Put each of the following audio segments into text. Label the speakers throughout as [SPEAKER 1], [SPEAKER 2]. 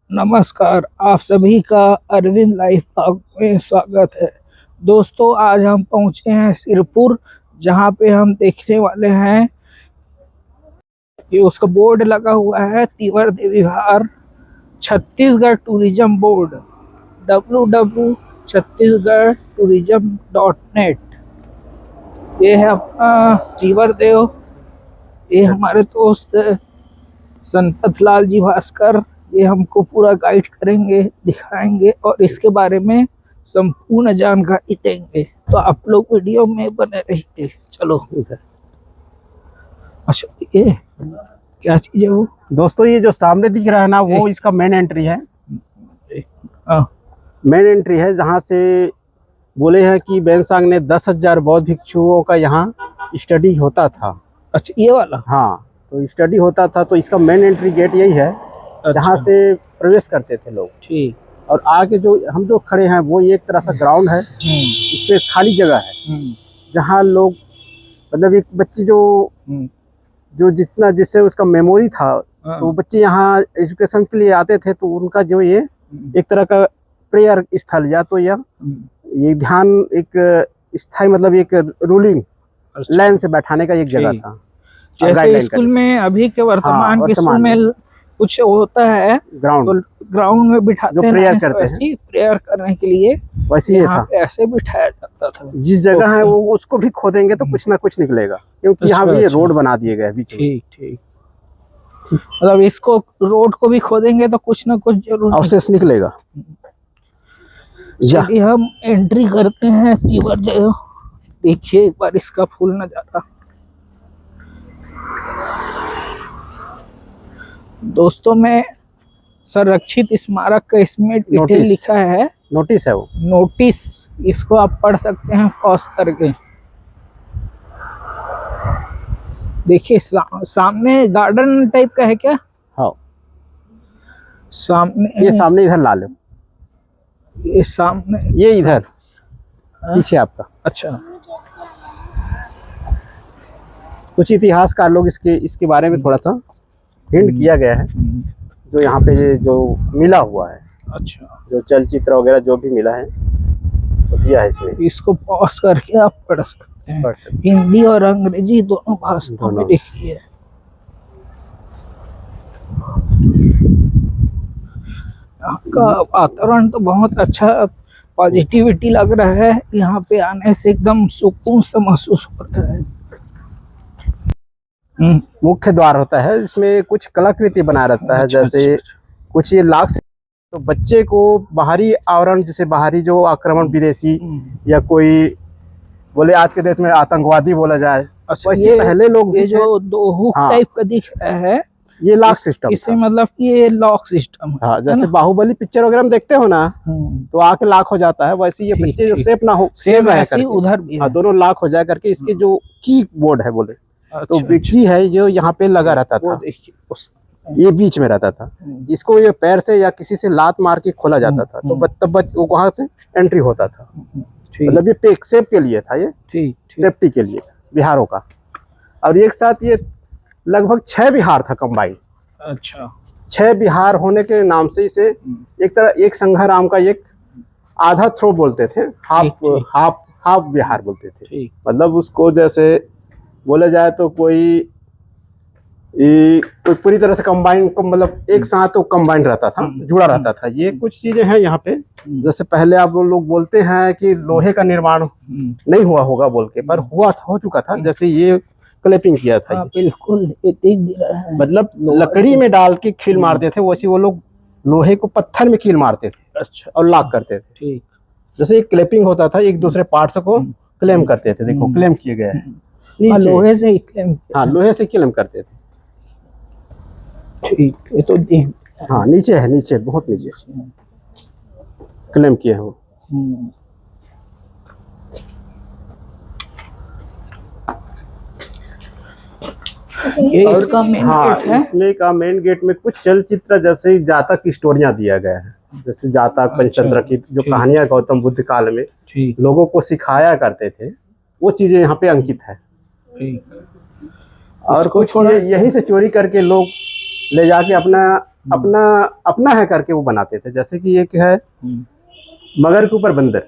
[SPEAKER 1] नमस्कार, आप सभी का अरविंद लाइफ ब्लॉग में स्वागत है। दोस्तों, आज हम पहुंचे हैं सिरपुर, जहां पे हम देखने वाले हैं कि उसका बोर्ड लगा हुआ है तिवर देवी विहार छत्तीसगढ़ टूरिज्म बोर्ड www.chhattisgarhtourism.net। ये है अपना तिवर देव। ये हमारे दोस्त संपत लाल जी भास्कर, ये हमको पूरा गाइड करेंगे, दिखाएंगे और इसके बारे में संपूर्ण जानकारी देंगे। तो आप लोग वीडियो में बने रहिए। चलो इधर। अच्छा, ये क्या चीज है वो?
[SPEAKER 2] दोस्तों, ये जो सामने दिख रहा है ना, वो इसका मेन एंट्री है। मेन एंट्री है जहाँ से बोले हैं कि बेनसांग ने 10,000 बौद्ध भिक्षुओं का यहाँ स्टडी होता था।
[SPEAKER 1] अच्छा, ये वाला?
[SPEAKER 2] हाँ, तो स्टडी होता था, तो इसका मेन एंट्री गेट यही है।
[SPEAKER 1] अच्छा।
[SPEAKER 2] जहाँ से प्रवेश करते थे लोग।
[SPEAKER 1] ठीक।
[SPEAKER 2] और आगे जो हम जो खड़े हैं वो एक तरह सा ग्राउंड है, स्पेस खाली जगह है, जहाँ लोग मतलब एक बच्चे जो जितना जिससे उसका मेमोरी था, तो बच्चे यहाँ एजुकेशन के लिए आते थे, तो उनका जो ये एक तरह का प्रेयर स्थल या तो ये ध्यान एक स्थायी मतलब एक रूलिंग लाइन से बैठाने का एक जगह था।
[SPEAKER 1] जैसे स्कूल में अभी के वर्तमान के स्कूल में कुछ होता है ग्राउंड, तो ग्राउंड में बिठाते हैं,
[SPEAKER 2] प्रेयर करते हैं,
[SPEAKER 1] प्रेयर करने के लिए
[SPEAKER 2] वैसे
[SPEAKER 1] यहाँ पे ऐसे बिठाया जाता था।
[SPEAKER 2] जिस जगह है वो उसको भी खोदेंगे तो कुछ ना कुछ निकलेगा, क्योंकि यहाँ भी ये रोड बना दिए गए बीच में।
[SPEAKER 1] ठीक ठीक। मतलब इसको रोड को भी खोदेंगे तो कुछ ना कुछ जरूर
[SPEAKER 2] अवशेष निकलेगा।
[SPEAKER 1] चलिए हम एंट्री करते हैं तिवर देव। देखिए एक बार इसका फुल नजारा। दोस्तों, में संरक्षित स्मारक का इसमें डिटेल लिखा है।
[SPEAKER 2] नोटिस है वो,
[SPEAKER 1] नोटिस। इसको आप पढ़ सकते हैं पॉज करके। देखिए सामने गार्डन टाइप का है क्या?
[SPEAKER 2] हाँ,
[SPEAKER 1] सामने
[SPEAKER 2] ये सामने इधर ला लो,
[SPEAKER 1] ये सामने,
[SPEAKER 2] ये इधर पीछे आपका।
[SPEAKER 1] अच्छा,
[SPEAKER 2] कुछ इतिहासकार लोग इसके बारे में थोड़ा सा हिंट किया गया है, जो यहाँ पे जो मिला हुआ है।
[SPEAKER 1] अच्छा,
[SPEAKER 2] जो चलचित्र वगैरह जो भी मिला है वो दिया है इसमें।
[SPEAKER 1] इसको पॉज करके आप पढ़ सकते हैं। हिंदी और अंग्रेजी दोनों भाषाओं में लिखी है। यहाँ का वातावरण तो बहुत अच्छा, पॉजिटिविटी लग रहा है। यहाँ पे आने से एकदम सुकून सा महसूस होता है।
[SPEAKER 2] मुख्य द्वार होता है, इसमें कुछ कलाकृति बना रहता है। जैसे कुछ ये लाख तो बच्चे को बाहरी आवरण, जैसे बाहरी जो आक्रमण विदेशी या कोई बोले आज के देश में आतंकवादी बोला जाए, वैसे पहले लोग
[SPEAKER 1] ये जो दो हुक टाइप का दिख रहा है,
[SPEAKER 2] ये लॉक सिस्टम।
[SPEAKER 1] इसे मतलब कि ये लॉक सिस्टम।
[SPEAKER 2] हाँ, जैसे बाहुबली पिक्चर वगैरह में देखते हो ना, तो आके लॉक हो जाता है, वैसे ये बच्चे जो सेफ ना हो, सेफ रहे करके
[SPEAKER 1] उधर भी।
[SPEAKER 2] हाँ, दोनों लॉक हो जाए करके। इसके जो की बोर्ड है बोले, तो की है जो यहाँ पे लगा रहता था, ये बीच में रहता था। इसको ये पैर से या किसी से लात मार के खोला जाता था, तो तब वहां से एंट्री होता था। मतलब ये सेफ के लिए था, ये सेफ्टी के लिए बिहारों का। और एक साथ ये लगभग 6 बिहार था कंबाइंड।
[SPEAKER 1] अच्छा,
[SPEAKER 2] 6 बिहार होने के नाम से इसे एक तरह एक संघाराम का एक आधा थ्रो बोलते थे, हाफ बिहार बोलते थे। मतलब उसको जैसे बोला जाए तो कोई पूरी तरह से कंबाइंड को, मतलब एक साथ तो कंबाइंड रहता था, जुड़ा रहता था। ये कुछ चीजें हैं यहाँ पे। जैसे पहले आप लोग बोलते हैं कि लोहे का निर्माण नहीं हुआ होगा बोल के, पर हो चुका था। जैसे ये क्लैपिंग किया था,
[SPEAKER 1] बिल्कुल ये दिख भी रहा है।
[SPEAKER 2] मतलब लकड़ी में डाल के कील मारते थे, वैसे वो लोग लोहे को पत्थर में कील मारते थे।
[SPEAKER 1] अच्छा,
[SPEAKER 2] और लॉक करते थे। जैसे एक क्लैपिंग होता था, एक दूसरे पार्ट्स को क्लेम करते थे। देखो क्लेम किए गए हैं,
[SPEAKER 1] लोहे से ही क्लेम।
[SPEAKER 2] हाँ, लोहे से क्लेम करते थे।
[SPEAKER 1] ठीक, ये तो देख।
[SPEAKER 2] हाँ, नीचे है, नीचे बहुत नीचे क्लेम किए हो।
[SPEAKER 1] ये इसका मेन गेट है।
[SPEAKER 2] इसमें का मेन गेट में कुछ चलचित्र जैसे जातक की स्टोरियां दिया गया है। जैसे जातक पंचतंत्र की जो कहानियां गौतम बुद्ध काल में लोगों को सिखाया करते थे, वो चीजें यहाँ पे अंकित है। और कुछ यहीं से चोरी करके लोग ले जाके अपना अपना अपना है करके वो बनाते थे। जैसे कि एक है मगर के ऊपर बंदर,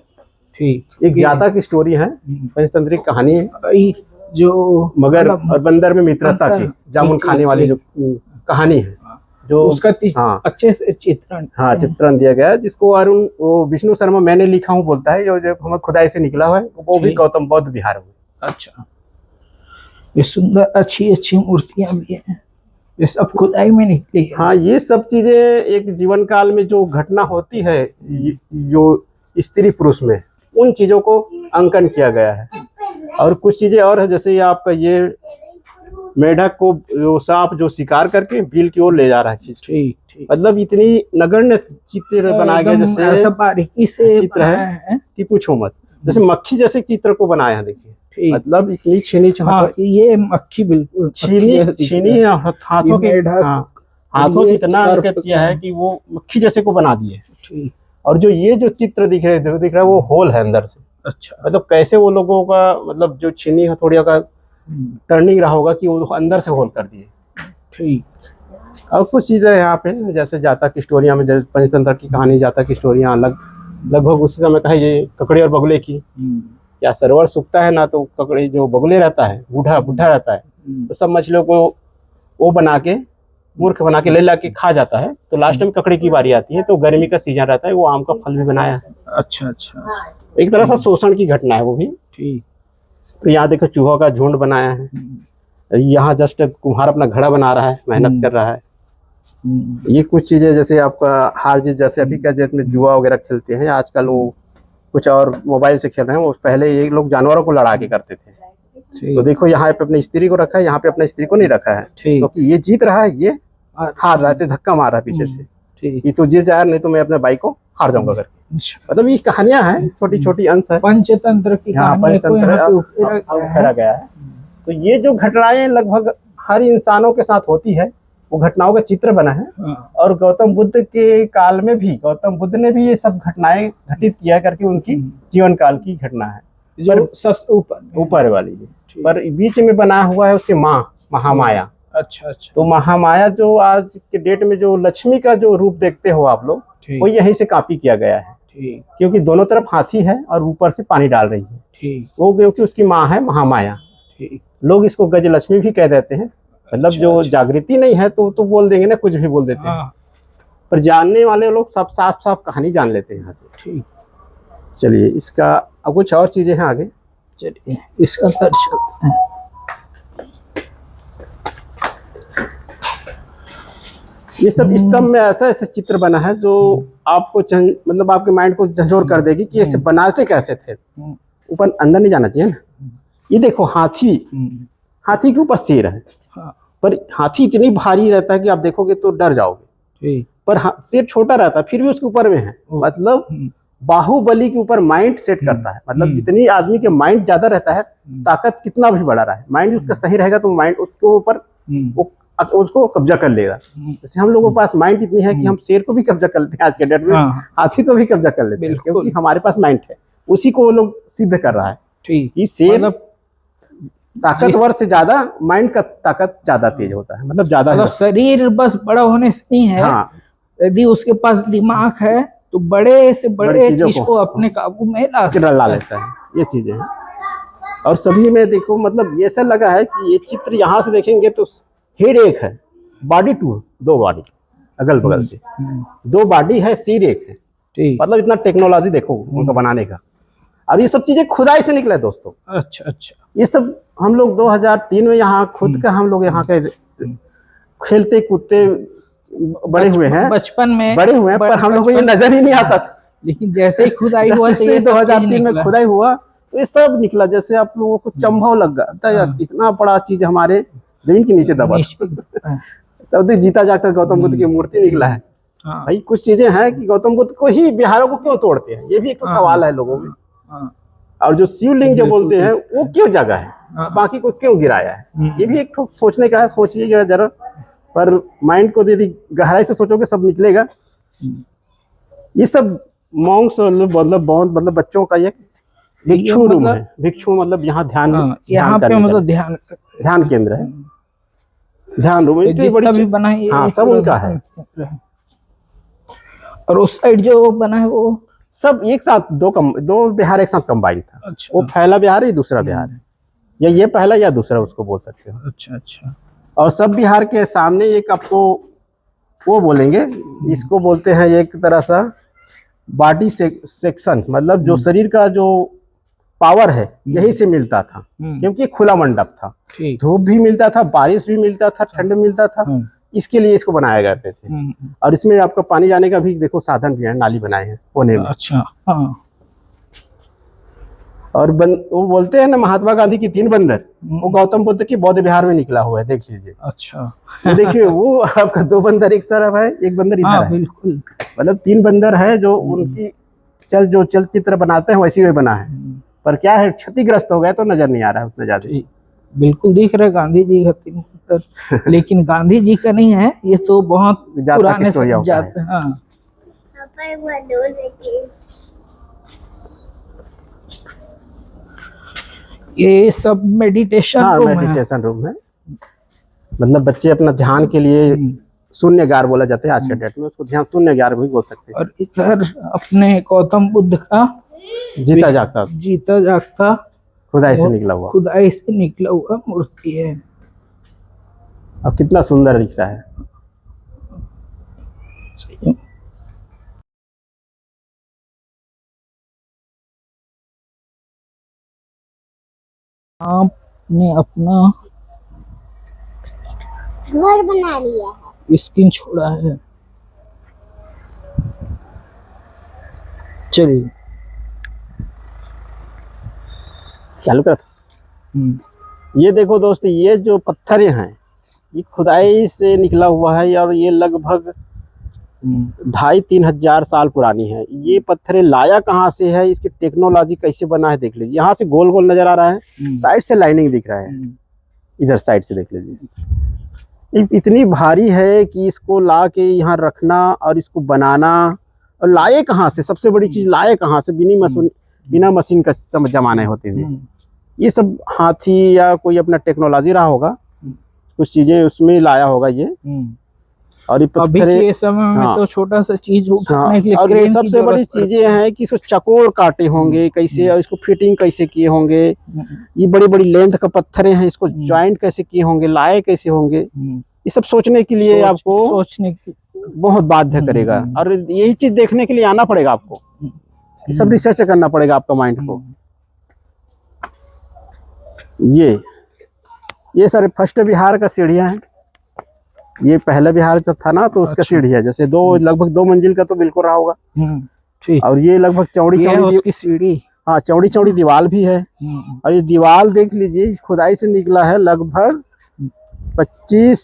[SPEAKER 1] ठीक।
[SPEAKER 2] एक जाता की स्टोरी है, पंचतंत्र की कहानी है,
[SPEAKER 1] भाई जो
[SPEAKER 2] मगर
[SPEAKER 1] मतलब
[SPEAKER 2] और बंदर में मित्रता की जामुन
[SPEAKER 1] ठीक,
[SPEAKER 2] खाने वाली
[SPEAKER 1] ठीक।
[SPEAKER 2] जो कहानी है, जो
[SPEAKER 1] उसका
[SPEAKER 2] हाँ
[SPEAKER 1] अच्छे से चित्रण
[SPEAKER 2] हाँ चित्रण दिया गया है, जिसको अरुण वो विष्णु शर्मा मैंने लिखा हूँ बोलता है, जो हम खुदाई से निकला हुआ है, वो भी
[SPEAKER 1] ठीक।
[SPEAKER 2] गौतम बौद्ध विहार में।
[SPEAKER 1] अच्छा, ये सुंदर अच्छी अच्छी मूर्तियां भी हैं, ये सब खुदाई में निकली है।
[SPEAKER 2] हाँ, ये सब चीजें एक जीवन काल में जो घटना होती है जो स्त्री पुरुष में, उन चीजों को अंकन किया गया है। और कुछ चीजें और है, जैसे ये आपका ये मेढक को जो सांप जो शिकार करके बिल की ओर ले जा रहा है खींच के।
[SPEAKER 1] ठीक ठीक।
[SPEAKER 2] मतलब इतनी नगण्य चित्र बनाया गया,
[SPEAKER 1] एकदम
[SPEAKER 2] जैसे
[SPEAKER 1] ऐसा बारीकी से
[SPEAKER 2] चित्र है
[SPEAKER 1] बनाया है।
[SPEAKER 2] कि पूछो मत, जैसे मक्खी जैसे चित्र को बनाया है, देखिए
[SPEAKER 1] ठीक।
[SPEAKER 2] मतलब इतनी छीनी
[SPEAKER 1] हाँ, ये मक्खी बिल्कुल
[SPEAKER 2] छीनी हाथों के हाथों से इतना अंकित किया है कि वो मक्खी जैसे को बना दिए।
[SPEAKER 1] ठीक।
[SPEAKER 2] और जो ये जो चित्र दिख रहा है वो होल है अंदर से।
[SPEAKER 1] अच्छा,
[SPEAKER 2] मतलब कैसे वो लोगों का मतलब जो छीनी हथौड़ियों का टर्निंग रहा होगा कि वो अंदर से होल कर दिए।
[SPEAKER 1] ठीक।
[SPEAKER 2] और कुछ चीजें यहाँ पे जैसे जातक की स्टोरियाँ में, जैसे पंचतंत्र की कहानी, जातक की स्टोरियाँ लगभग उसी समय का है। ये ककड़े और बगुले की, या सरोवर सूखता है ना तो ककड़े जो बगुले रहता है बुढ़ा रहता है, तो सब मछलियों को वो बना के मूर्ख बना के ले ला के खा जाता है। तो लास्ट में ककड़े की बारी आती है, तो गर्मी का सीजन रहता है, वो आम का फल भी बनाया है।
[SPEAKER 1] अच्छा अच्छा,
[SPEAKER 2] एक तरह से शोषण की घटना है वो भी।
[SPEAKER 1] ठीक।
[SPEAKER 2] तो यहाँ देखो चूहों का झुंड बनाया है, यहाँ जस्ट कुम्हार अपना घड़ा बना रहा है, मेहनत कर रहा है। ये कुछ चीजें जैसे आपका हार जीत, जैसे अभी का डेट में जुआ वगैरह खेलते हैं आजकल, वो कुछ और मोबाइल से खेल रहे हैं, वो पहले ये लोग जानवरों को लड़ा के करते थे। तो देखो यहाँ पे अपनी स्त्री को रखा है, यहाँ पे अपनी स्त्री को नहीं रखा है, क्योंकि ये जीत रहा है, ये हार रहा है, धक्का मार रहा है पीछे से, ये तो जीत जाए, नहीं तो मैं अपने भाई को हार जाऊंगा करके। मतलब ये कहानियां हैं, छोटी छोटी अंश है,
[SPEAKER 1] पंचतंत्र की
[SPEAKER 2] पंचतंत्र उखेड़ा गया है। तो ये जो घटनाएं लगभग हर इंसानों के साथ होती है, वो घटनाओं का चित्र बना है। और गौतम बुद्ध के काल में भी गौतम बुद्ध ने भी ये सब घटनाएं घटित किया करके उनकी जीवन काल की घटना है,
[SPEAKER 1] जो सबसे
[SPEAKER 2] ऊपर वाली पर बीच में बना हुआ है उसके महामाया।
[SPEAKER 1] अच्छा अच्छा।
[SPEAKER 2] तो महामाया जो आज के डेट में जो लक्ष्मी का जो रूप देखते हो आप लोग, वो यहीं से कॉपी किया गया है। क्योंकि दोनों तरफ हाथी है और ऊपर से पानी डाल रही है, वो क्योंकि उसकी माँ है महामाया। लोग इसको गजलक्ष्मी भी कह देते हैं। मतलब जो जागृति नहीं है तो बोल देंगे ना, कुछ भी बोल देते हैं, पर जानने वाले लोग सब साफ साफ कहानी जान लेते हैं यहाँ से। ठीक, चलिए इसका अब कुछ और चीजें हैं आगे,
[SPEAKER 1] चलिए इसका दर्शन है।
[SPEAKER 2] ये सब स्तंभ में ऐसा ऐसे चित्र बना है जो आपको मतलब आपके माइंड को झंझोर कर देगी कि ऐसे बनाते कैसे थे। ऊपर अंदर नहीं जाना चाहिए ना। ये देखो हाथी के ऊपर शेर है, पर हाथी इतनी भारी रहता है कि आप देखोगे तो डर जाओगे, पर शेर छोटा रहता है फिर भी उसके ऊपर में है। मतलब बाहुबली के ऊपर माइंड सेट करता है। मतलब जितनी आदमी के माइंड ज्यादा रहता है, ताकत कितना भी बड़ा रहा है, माइंड उसका सही रहेगा तो माइंड उसके ऊपर उसको कब्जा कर लेगा। जैसे हम लोगों के पास माइंड इतनी है कि हम शेर को भी कब्जा कर लेते हैं आज के डेट में, हाथी को भी कब्जा कर लेते हैं, क्योंकि हमारे पास माइंड है। उसी को वो लोग सिद्ध कर रहा है कि शेर ताकतवर से ज्यादा माइंड का ताकत ज्यादा तेज होता है। मतलब ज्यादा
[SPEAKER 1] शरीर बस बड़ा होने से नहीं है। हाँ। यदि उसके पास दिमाग है तो बड़े से बड़े चीज को अपने काबू में ला
[SPEAKER 2] लेता है। ये चीजें हैं। और सभी में देखो मतलब ये सब लगा है कि ये चित्र यहाँ से देखेंगे तो हेड एक है, बॉडी दो बॉडी अगल बगल से, दो बॉडी है, सिर एक है। मतलब इतना टेक्नोलॉजी देखो उनका बनाने का। और ये सब चीजें खुदाई से निकला है दोस्तों।
[SPEAKER 1] अच्छा अच्छा।
[SPEAKER 2] ये सब हम लोग 2003 में यहाँ खुद का हम लोग यहाँ के खेलते कूदते बड़े हुए हैं,
[SPEAKER 1] बचपन में
[SPEAKER 2] बड़े हुए हैं, पर हम लोग को ये नजर ही नहीं आता था।
[SPEAKER 1] लेकिन जैसे ही खुदाई हुआ,
[SPEAKER 2] 2003 में खुदाई हुआ तो ये सब निकला। जैसे आप लोगों को चंभाव लग गया, इतना बड़ा चीज हमारे जमीन के नीचे दबा। सब जीता जागता गौतम बुद्ध की मूर्ति निकला है। भाई कुछ चीजें हैं कि गौतम बुद्ध को ही बिहारों को क्यों तोड़ते हैं, ये भी एक सवाल है लोगों में। और जो शिवलिंग जो बोलते हैं वो क्यों जगह है, बाकी को क्यों गिराया है, ये भी एक सोचने का है। सोचिएगा जरा, पर माइंड को यदि गहराई से सोचोगे सब निकलेगा। ये सब मॉन्क्स मतलब बच्चों का एक भिक्षु रूम है। भिक्षु मतलब यहाँ ध्यान,
[SPEAKER 1] यहाँ पे मतलब ध्यान
[SPEAKER 2] केंद्र है। ध्यान रूम इतनी
[SPEAKER 1] जितना
[SPEAKER 2] बड़ी
[SPEAKER 1] भी बना है ये
[SPEAKER 2] हाँ, सब
[SPEAKER 1] पूरा
[SPEAKER 2] उनका है।
[SPEAKER 1] और उस साइड जो बना है वो
[SPEAKER 2] सब एक साथ दो बिहार एक साथ कंबाइन था।
[SPEAKER 1] अच्छा
[SPEAKER 2] वो पहला बिहार है, दूसरा बिहार है, या ये पहला या दूसरा उसको बोल सकते हो।
[SPEAKER 1] अच्छा अच्छा।
[SPEAKER 2] और सब बिहार के सामने एक आपको वो बोलेंगे, इसको बोलते हैं एक तरह सा बॉडी सेक्शन, मतलब जो शरीर का जो पावर है यही से मिलता था, क्योंकि खुला मंडप था, धूप भी मिलता था, बारिश भी मिलता था, ठंड मिलता था, इसके लिए इसको बनाया करते थे। और इसमें आपका पानी जाने का भी देखो साधन भी है, नाली बनाए हैं कोने में।
[SPEAKER 1] अच्छा हाँ।
[SPEAKER 2] और वो बोलते हैं ना महात्मा गांधी की 3 बंदर, वो गौतम बुद्ध की बौद्ध विहार में निकला हुआ है, देख लीजिए।
[SPEAKER 1] अच्छा
[SPEAKER 2] तो देखिए वो आपका 2 बंदर एक तरफ है, एक बंदर इधर है,
[SPEAKER 1] बिल्कुल,
[SPEAKER 2] मतलब 3 बंदर है जो उनकी चलचित्र बनाते हैं वैसी वे बना है। पर क्या है, क्षतिग्रस्त हो गए तो नजर नहीं आ रहा है उतना ज्यादा।
[SPEAKER 1] बिल्कुल दिख रहा है गांधी जी का लेकिन गांधी जी का नहीं है ये, तो बहुत पुराने से जाते हैं। हाँ। ये सब मेडिटेशन
[SPEAKER 2] रूम है, मतलब बच्चे अपना ध्यान के लिए शून्यगार बोला जाता है आज के डेट में, उसको ध्यान शून्यगार भी बोल सकते हैं।
[SPEAKER 1] और इधर अपने गौतम बुद्ध का
[SPEAKER 2] जीता जागता खुदाई से निकला हुआ
[SPEAKER 1] मूर्ति है।
[SPEAKER 2] अब कितना सुंदर दिख रहा है।
[SPEAKER 1] आपने अपना
[SPEAKER 3] घर बना लिया है,
[SPEAKER 1] स्किन छोड़ा है। चलिए
[SPEAKER 2] चालू कर। ये देखो दोस्त, ये जो पत्थर हैं ये खुदाई से निकला हुआ है, और ये लगभग 2,500-3 हजार साल पुरानी है। ये पत्थरें लाया कहाँ से है, इसकी टेक्नोलॉजी कैसे बना है देख लीजिए। यहाँ से गोल गोल नजर आ रहा है, साइड से लाइनिंग दिख रहा है, इधर साइड से देख लीजिए। इतनी भारी है कि इसको ला के यहाँ रखना और इसको बनाना, और लाए कहाँ से, सबसे बड़ी चीज लाए कहाँ से, बिना मशीन का जमाने होते हुए। ये सब हाथी या कोई अपना टेक्नोलॉजी रहा होगा, कुछ चीजें उसमें लाया होगा ये। और ये पत्थर
[SPEAKER 1] ये समय में तो छोटा सा चीज उठाने के लिए
[SPEAKER 2] और ये सबसे बड़ी चीजें हैं कि इसको चकोर काटे होंगे कैसे, और इसको फिटिंग कैसे किए होंगे। ये बड़ी बड़ी लेंथ का पत्थरें हैं, इसको ज्वाइंट कैसे किए होंगे, लाए कैसे होंगे, ये सब सोचने के लिए आपको सोचने की बहुत बाध्य करेगा। और यही चीज देखने के लिए आना पड़ेगा आपको, ये सब रिसर्च करना पड़ेगा आपका माइंड को। ये सारे फर्स्ट बिहार का सीढ़ियां हैं, ये पहला बिहार जो था ना तो उसका सीढ़ी है, जैसे लगभग 2 मंजिल का तो बिल्कुल रहा होगा। और ये लगभग चौड़ी
[SPEAKER 1] उसकी सीढ़ी,
[SPEAKER 2] हाँ चौड़ी दीवार भी है। और ये दीवार देख लीजिए, खुदाई से निकला है, लगभग 25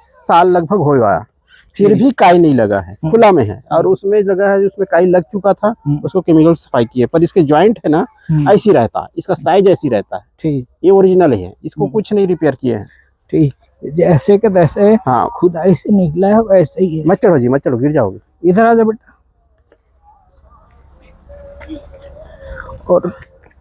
[SPEAKER 2] साल लगभग होगा, फिर भी काई नहीं लगा है, खुला में है। और उसमें लगा है, उसमें काई लग चुका था, उसको केमिकल सफाई किए, पर इसके जॉइंट है ना ऐसी रहता है, इसका साइज ऐसी रहता है। ठीक, ये ओरिजिनल है, इसको कुछ नहीं रिपेयर किए हैं। ठीक,
[SPEAKER 1] जैसे के तैसे हाँ खुदाई से निकला है वैसे ही है।
[SPEAKER 2] मत चढ़ो जी, मत चढ़ो, गिर जाओगे।
[SPEAKER 1] इधर आ जा बेटा। और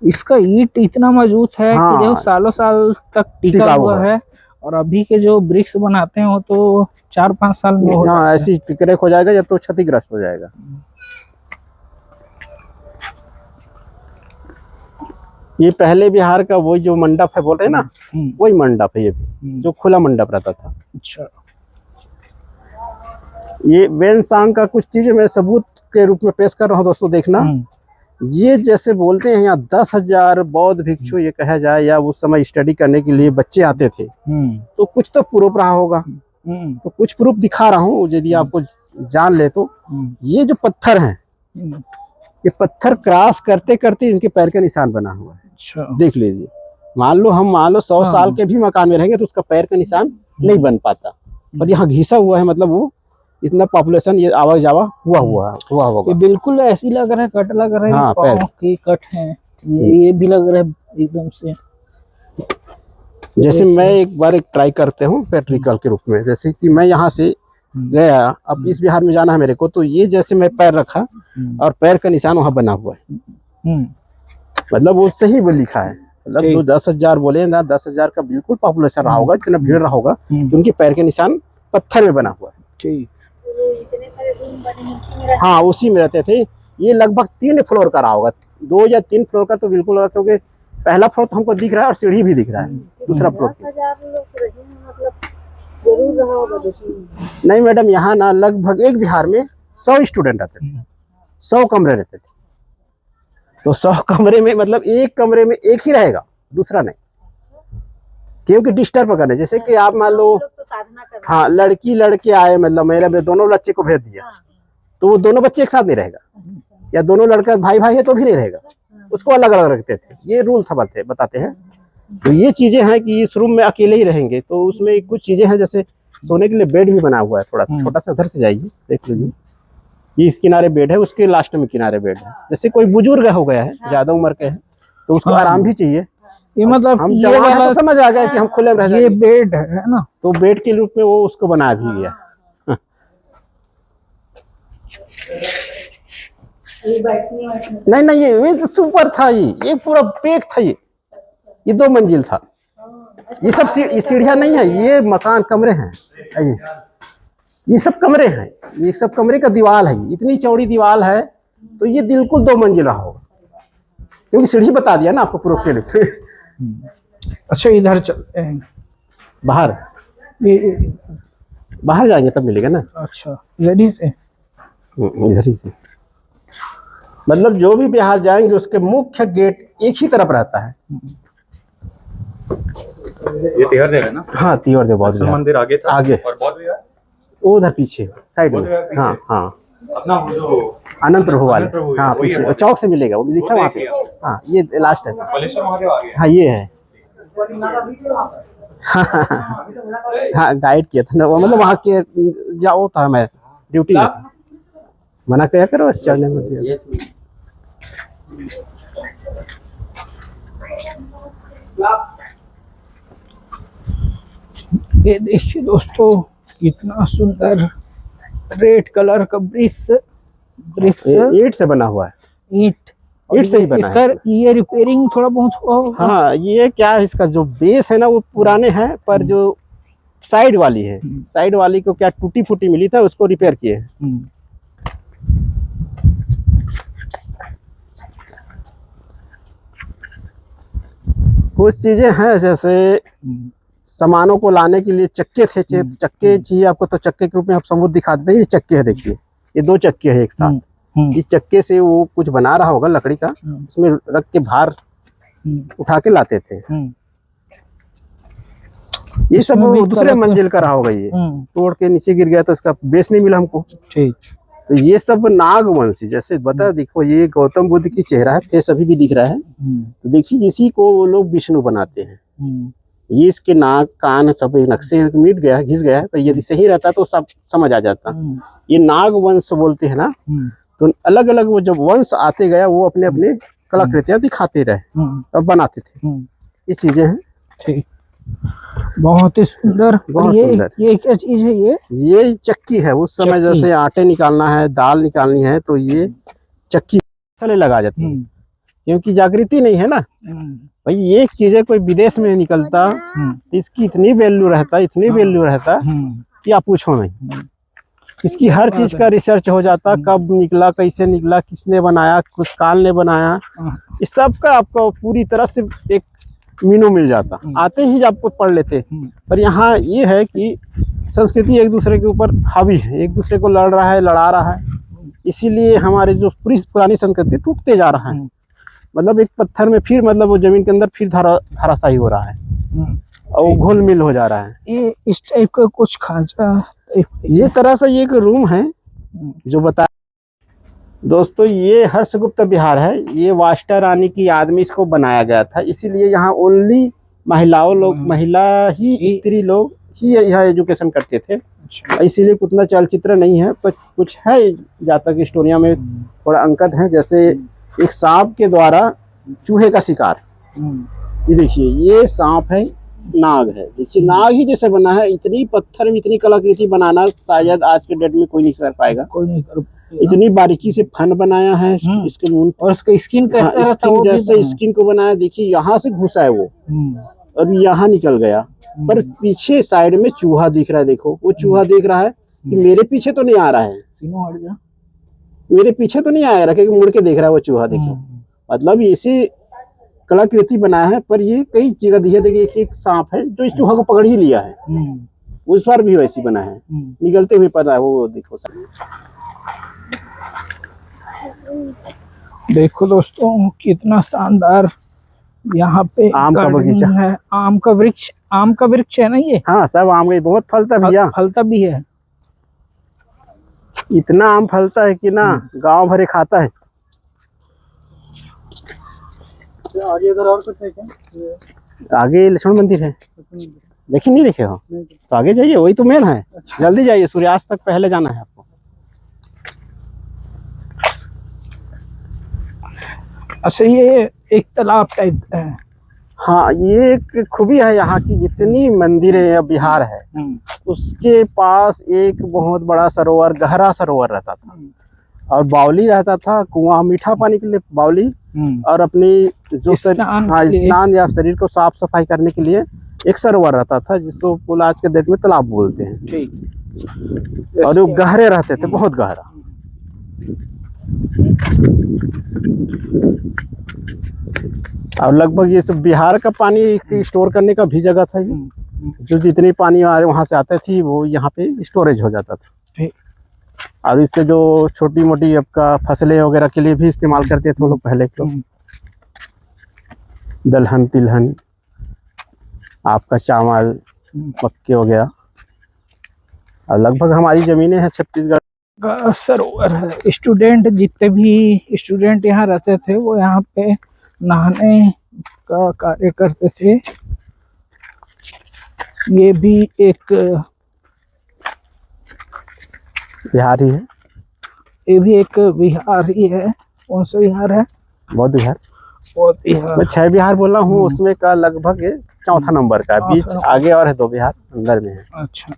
[SPEAKER 1] इसका ईंट इतना मजबूत है कि जो सालों साल तक टिका हुआ है। और अभी के जो ब्रिक्स बनाते हैं वो तो 4-5 साल में हो जाता है,
[SPEAKER 2] ऐसी क्रैक हो जाएगा या तो क्षतिग्रस्त हो जाएगा। ये पहले बिहार का वही जो मंडप है बोल रहे हैं ना, वही मंडप है ये भी, जो खुला मंडप रहता था।
[SPEAKER 1] अच्छा,
[SPEAKER 2] ये वेनसांग का कुछ चीजें मैं सबूत के रूप में पेश कर रहा हूँ दोस्तों, देखना। ये जैसे बोलते हैं यहाँ 10,000 बौद्ध भिक्षु ये कहा जाए, या उस समय स्टडी करने के लिए बच्चे आते थे, तो कुछ तो प्रूफ रहा होगा। तो कुछ प्रूफ दिखा रहा हूँ यदि आपको जान ले तो। ये जो पत्थर हैं, ये पत्थर क्रॉस करते करते इनके पैर का निशान बना हुआ है। अच्छा। देख लीजिए, मान लो 100 साल के भी मकान में रहेंगे तो उसका पैर का निशान नहीं बन पाता, और यहाँ घिसा हुआ है, मतलब वो इतना पॉपुलेशन ये आवा जावा हुआ होगा।
[SPEAKER 1] ये बिल्कुल ऐसी लग रहा है, कट लग रहा है। हाँ, पैर की कट है ये भी लग रहा है एकदम से।
[SPEAKER 2] जैसे मैं एक बार ट्राई करते हूँ प्रैक्टिकल के रूप में, जैसे कि मैं यहाँ से गया, अब इस बिहार में जाना है मेरे को, तो ये जैसे मैं पैर रखा और पैर का निशान वहाँ बना हुआ है, मतलब वो सही वो लिखा है, मतलब
[SPEAKER 1] ठीक।
[SPEAKER 2] जो 10,000 बोले ना, 10,000 का बिल्कुल पॉपुलेशन रहा होगा, इतना भीड़ रहा होगा
[SPEAKER 1] हम्म।
[SPEAKER 2] कि उनके पैर के निशान पत्थर में बना हुआ है।
[SPEAKER 1] ठीक।
[SPEAKER 2] हाँ, उसी में रहते थे। ये लगभग 3 फ्लोर का रहा होगा, 2 या 3 फ्लोर का तो बिल्कुल होगा, क्योंकि पहला फ्लोर तो हमको दिख रहा है और सीढ़ी भी दिख रहा है दूसरा फ्लोर पे। नहीं मैडम, यहाँ ना लगभग एक बिहार में 100 स्टूडेंट रहते थे, 100 कमरे रहते थे। तो 100 कमरे में मतलब एक कमरे में एक ही रहेगा, दूसरा नहीं, क्योंकि डिस्टर्ब करने, जैसे कि आप मान लो हाँ लड़की लड़के आए, मतलब मेरे दोनों बच्चे को भेज दिया तो वो दोनों बच्चे एक साथ नहीं रहेगा, या दोनों लड़का भाई भाई है तो भी नहीं रहेगा, उसको अलग अलग रखते थे। ये रूल था, बताते हैं। तो ये चीजें हैं कि इस रूम में अकेले ही रहेंगे, तो उसमें कुछ चीजें हैं, जैसे सोने के लिए बेड भी बना हुआ है, थोड़ा सा छोटा सा, उधर से जाइए देख लीजिए। ये इस किनारे बेड है, उसके लास्ट में किनारे बेड है। जैसे कोई बुजुर्ग हो गया है, ज्यादा उम्र के है, तो उसको आराम भी चाहिए।
[SPEAKER 1] ये मतलब
[SPEAKER 2] हम
[SPEAKER 1] ये
[SPEAKER 2] जवान हैं
[SPEAKER 1] वाला
[SPEAKER 2] तो समझ आ गया कि हम खुले में रह
[SPEAKER 1] ये
[SPEAKER 2] जाएंगे,
[SPEAKER 1] बेड है ना,
[SPEAKER 2] तो बेड के रूप में वो उसको बना भी गया। नहीं नहीं, ये तो सुपर था, ये पूरा पैक था। ये 2 मंजिल था। ये सब सीढ़ियां नहीं है, ये मकान कमरे हैं। ये सब कमरे हैं, ये सब कमरे का दीवार है। इतनी चौड़ी दीवार है, तो ये बिल्कुल 2 मंजिला होगा, क्योंकि सीढ़ी बता दिया ना आपको प्रूफ के लिए।
[SPEAKER 1] अच्छा इधर चलते हैं
[SPEAKER 2] बाहर,
[SPEAKER 1] ये
[SPEAKER 2] बाहर जाएंगे तब मिलेगा ना।
[SPEAKER 1] अच्छा इधर ही से,
[SPEAKER 2] इधर ही से, मतलब जो भी बिहार जाएंगे उसके मुख्य गेट एक ही तरफ रहता है।
[SPEAKER 4] ये तिहर देव है ना?
[SPEAKER 2] हाँ, तिहर देव बौद्ध विहार
[SPEAKER 4] मंदिर आगे था,
[SPEAKER 2] आगे,
[SPEAKER 4] और बौद्ध विहार
[SPEAKER 2] वो उधर पीछे साइड में। हाँ हाँ,
[SPEAKER 4] अपना वो जो
[SPEAKER 2] आनंद प्रभु वाले, हाँ
[SPEAKER 4] वही
[SPEAKER 2] पीछे
[SPEAKER 4] है।
[SPEAKER 2] चौक से मिलेगा, वो भी लिखा वहाँ पे। हाँ, ये लास्ट है।
[SPEAKER 4] बलेश्वर महादेव आ गया।
[SPEAKER 2] हाँ ये है। हाँ गाइड किया था ना वो, मतलब वहाँ के जाओ था, मैं ड्यूटी में था। मना क्या करो चढ़ने में दिया।
[SPEAKER 1] ये देखिए दोस्तों कितना सुंदर रेड कलर का ब्रिक्स
[SPEAKER 2] ईंट से बना हुआ है, ईंट से ही बना
[SPEAKER 1] इसका
[SPEAKER 2] है।
[SPEAKER 1] ये रिपेयरिंग थोड़ा बहुत हुआ होगा।
[SPEAKER 2] हाँ, ये क्या है, इसका जो बेस है ना वो पुराने हैं, पर जो साइड वाली है, साइड वाली को क्या टूटी फूटी मिली था, उसको रिपेयर किए हैं। कुछ चीजें हैं, जैसे सामानों को लाने के लिए चक्के थे, चक्के चाहिए आपको तो चक्के के रूप में आप सबूत दिखा देते हैं। ये चक्के है, देखिए ये 2 चक्के हैं एक साथ। इस चक्के से वो कुछ बना रहा होगा लकड़ी का, उसमें रख के भार उठा के लाते थे। ये सब दूसरे मंजिल का रहा होगा, ये तोड़ के नीचे गिर गया तो इसका बेस नहीं मिला हमको।
[SPEAKER 1] ठीक।
[SPEAKER 2] तो ये सब नागवंशी, जैसे बता, देखो ये गौतम बुद्ध की चेहरा है, फेस अभी भी दिख रहा है। तो देखिए इसी को वो लोग विष्णु बनाते हैं। ये इसके नाक कान सब नक्शे मिट गया, घिस गया है, पर यदि सही रहता तो सब समझ आ जाता। ये नागवंश बोलते हैं ना, तो अलग अलग वो जब वंश आते गया, वो अपने अपने कलाकृतियां दिखाते रहे और बनाते थे। ये चीजें हैं।
[SPEAKER 1] ठीक, बहुत ही सुंदर।
[SPEAKER 2] बहुत सुंदर।
[SPEAKER 1] ये क्या चीज है?
[SPEAKER 2] ये चक्की है। उस समय जैसे आटे निकालना है, दाल निकालनी है, तो ये चक्की मसाले लगा जाती है, क्योंकि जागृति नहीं है ना भाई। ये चीजें कोई विदेश में निकलता तो इसकी इतनी वैल्यू रहता, इतनी वैल्यू रहता कि आप पूछो नहीं। इसकी हर चीज का रिसर्च हो जाता, कब निकला, कैसे निकला, किसने बनाया, कुछ काल ने बनाया, इस सब का आपको पूरी तरह से एक मीनू मिल जाता। आते ही आपको पढ़ लेते। पर यहाँ ये है कि संस्कृति एक दूसरे के ऊपर हावी है, एक दूसरे को लड़ रहा है, लड़ा रहा है, इसीलिए हमारे जो पूरी पुरानी संस्कृति टूटते जा रहा है। मतलब एक पत्थर में फिर, मतलब वो जमीन के अंदर फिर धाराशाही हो रहा है और घुल मिल हो जा रहा है।
[SPEAKER 1] ये इस टाइप का कुछ खांचा,
[SPEAKER 2] ये तरह से ये एक रूम है जो बता। दोस्तों ये हर्षगुप्त विहार है, ये वाष्टा रानी की याद में इसको बनाया गया था, इसीलिए यहाँ ओनली महिलाओं लोग, महिला ही, स्त्री लोग ही यहाँ एजुकेशन करते थे। इसीलिए उतना चलचित्र नहीं है, पर कुछ है जातक स्टोरिया में थोड़ा अंकद है। जैसे एक सांप के द्वारा चूहे का शिकार, ये देखिए ये सांप है, नाग है। देखिए नाग ही जैसे बना है, इतनी पत्थर में इतनी कलाकृति बनाना शायद आज के डेट में कोई नहीं कर पाएगा।
[SPEAKER 1] कोई नहीं कर पाएगा।
[SPEAKER 2] इतनी बारीकी से फन बनाया है इसके मुंह,
[SPEAKER 1] और इसका स्किन कैसा रहता है,
[SPEAKER 2] स्किन
[SPEAKER 1] वो भी
[SPEAKER 2] जैसे
[SPEAKER 1] बनाया।
[SPEAKER 2] स्किन को बनाया। देखिए यहाँ से घुसा है वो और यहाँ निकल गया, पर पीछे साइड में चूहा दिख रहा है। देखो वो चूहा देख रहा है कि मेरे पीछे तो नहीं आ रहा है,
[SPEAKER 1] सीनो हट जा,
[SPEAKER 2] मेरे पीछे तो नहीं आ रहा, क्योंकि मुड़ के देख रहा है वो चूहा। देखो मतलब ऐसे कलाकृति बनाया है, पर ये कई जगह दिया। देखिए एक सांप है जो इस चूहा को पकड़ ही लिया है, उस पर भी वैसी बना है, निकलते हुए पता है वो। देखो
[SPEAKER 1] देखो दोस्तों कितना शानदार यहाँ पे
[SPEAKER 2] आम का
[SPEAKER 1] गार्डनिंग
[SPEAKER 2] बगीचा
[SPEAKER 1] है। आम का वृक्ष है ना ये?
[SPEAKER 2] हाँ सब आम का बहुत फलता भैया,
[SPEAKER 1] फलता भी है।
[SPEAKER 2] इतना आम फलता है कि ना गांव भरे खाता है।
[SPEAKER 4] आगे इधर और कुछ है क्या?
[SPEAKER 2] आगे लक्ष्मण मंदिर है, देखिए नहीं देखे हो तो आगे जाइए, वही तो मेन है। जल्दी जाइए, सूर्यास्त तक पहले जाना है आपको।
[SPEAKER 1] अच्छा ये एक तालाब टाइप का है।
[SPEAKER 2] हाँ ये एक खूबी है यहाँ की, जितनी मंदिर है या बिहार है उसके पास एक बहुत बड़ा सरोवर, गहरा सरोवर रहता था, और बावली रहता था, कुआं, मीठा पानी के लिए बावली, और अपनी जो स्नान या शरीर को साफ सफाई करने के लिए एक सरोवर रहता था, जिसको आज के डेट में तालाब बोलते हैं।
[SPEAKER 1] ठीक।
[SPEAKER 2] और वो गहरे रहते थे, बहुत गहरा। और लगभग ये सब बिहार का पानी स्टोर करने का भी जगह था ये, जो जितनी पानी वहां से आती थी वो यहाँ पे स्टोरेज हो जाता था। और इससे जो छोटी मोटी आपका फसलें वगैरह के लिए भी इस्तेमाल करते थे वो लोग पहले के लोग, दलहन तिलहन, आपका चावल, मक्के वगैरह। और लगभग हमारी जमीनें हैं छत्तीसगढ़
[SPEAKER 1] का सरोवर है। स्टूडेंट जितने भी स्टूडेंट यहाँ रहते थे वो यहाँ पे नहाने का कार्य करते थे। ये भी एक
[SPEAKER 2] बिहार ही है,
[SPEAKER 1] ये भी एक बिहार ही है। कौन सा बिहार है?
[SPEAKER 2] बौद्ध बिहार।
[SPEAKER 1] बौद्ध बिहार।
[SPEAKER 2] मैं 6 बिहार बोला हूँ, उसमें का लगभग चौथा नंबर का, बीच आगे और है 2 बिहार अंदर में है।
[SPEAKER 1] अच्छा।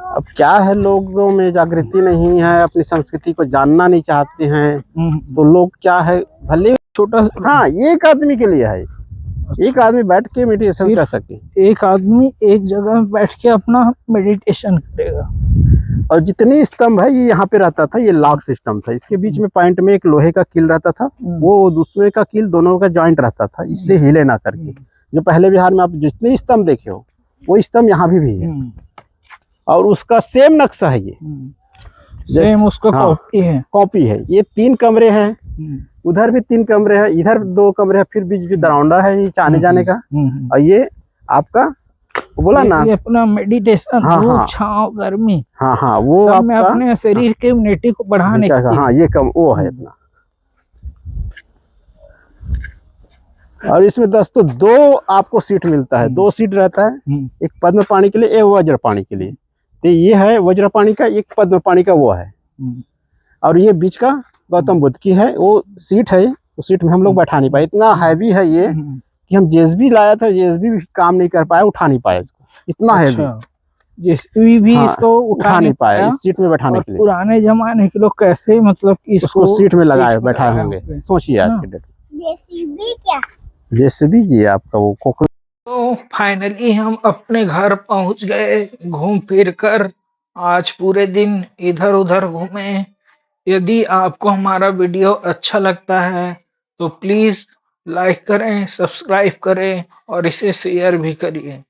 [SPEAKER 2] अब क्या है, लोगों में जागृति नहीं है, अपनी संस्कृति को जानना नहीं चाहते हैं, तो लोग क्या है, भले
[SPEAKER 1] छोटा,
[SPEAKER 2] हाँ एक आदमी के लिए है।
[SPEAKER 1] अच्छा।
[SPEAKER 2] एक आदमी बैठ के मेडिटेशन कर सके,
[SPEAKER 1] एक आदमी एक जगह बैठ के अपना मेडिटेशन करेगा।
[SPEAKER 2] और जितनी स्तंभ है ये यहाँ पे रहता था, ये लॉक सिस्टम था। इसके बीच में पॉइंट में एक लोहे का कील रहता था, वो दूसरे का कील दोनों का जॉइंट रहता था, इसलिए हिले ना करके। जो पहले बिहार में आप जितने स्तंभ देखे हो वो स्तंभ यहाँ भी है, और उसका सेम नक्शा है ये,
[SPEAKER 1] सेम उसका
[SPEAKER 2] कॉपी है। ये 3 कमरे हैं, उधर भी 3 कमरे हैं, इधर 2 कमरे हैं, फिर बीच में दरौंडा है ये आने जाने का। और ये आपका बोला ना,
[SPEAKER 1] ये अपना मेडिटेशन, धूप छांव गर्मी,
[SPEAKER 2] हाँ वो
[SPEAKER 1] सब
[SPEAKER 2] आपका
[SPEAKER 1] में अपने शरीर के इम्यूनिटी को बढ़ाने के लिए।
[SPEAKER 2] हाँ ये कम वो है अपना। और इसमें 2 आपको सीट मिलता है, 2 सीट रहता है, एक पद्म पानी के लिए, एक वज्र पानी के लिए। तो ये है वज्र पानी का, एक पद्म पानी का वो है। और ये बीच का गौतम बुद्ध की है, वो सीट है, उस सीट में हम लोग बैठा नहीं पाए, इतना हैवी है ये कि हम जेसीबी लाया था, जेसीबी भी काम नहीं कर पाया, उठा नहीं पाया इसको, इतना हैवी।
[SPEAKER 1] जेसीबी भी इसको
[SPEAKER 2] उठा नहीं पाया इस सीट में बैठाने के लिए।
[SPEAKER 1] पुराने जमाने के लोग कैसे मतलब कि
[SPEAKER 2] इसको सीट में लगाए बैठाए होंगे, सोचिए आज के डेट।
[SPEAKER 3] जेसीबी क्या?
[SPEAKER 2] जेसीबी जी आपका वो कोकला।
[SPEAKER 1] तो फाइनली हम अपने घर पहुंच गए घूम फिर कर। आज पूरे दिन इधर उधर घूमे। यदि आपको हमारा वीडियो अच्छा लगता है तो प्लीज लाइक करें, सब्सक्राइब करें और इसे शेयर भी करिए।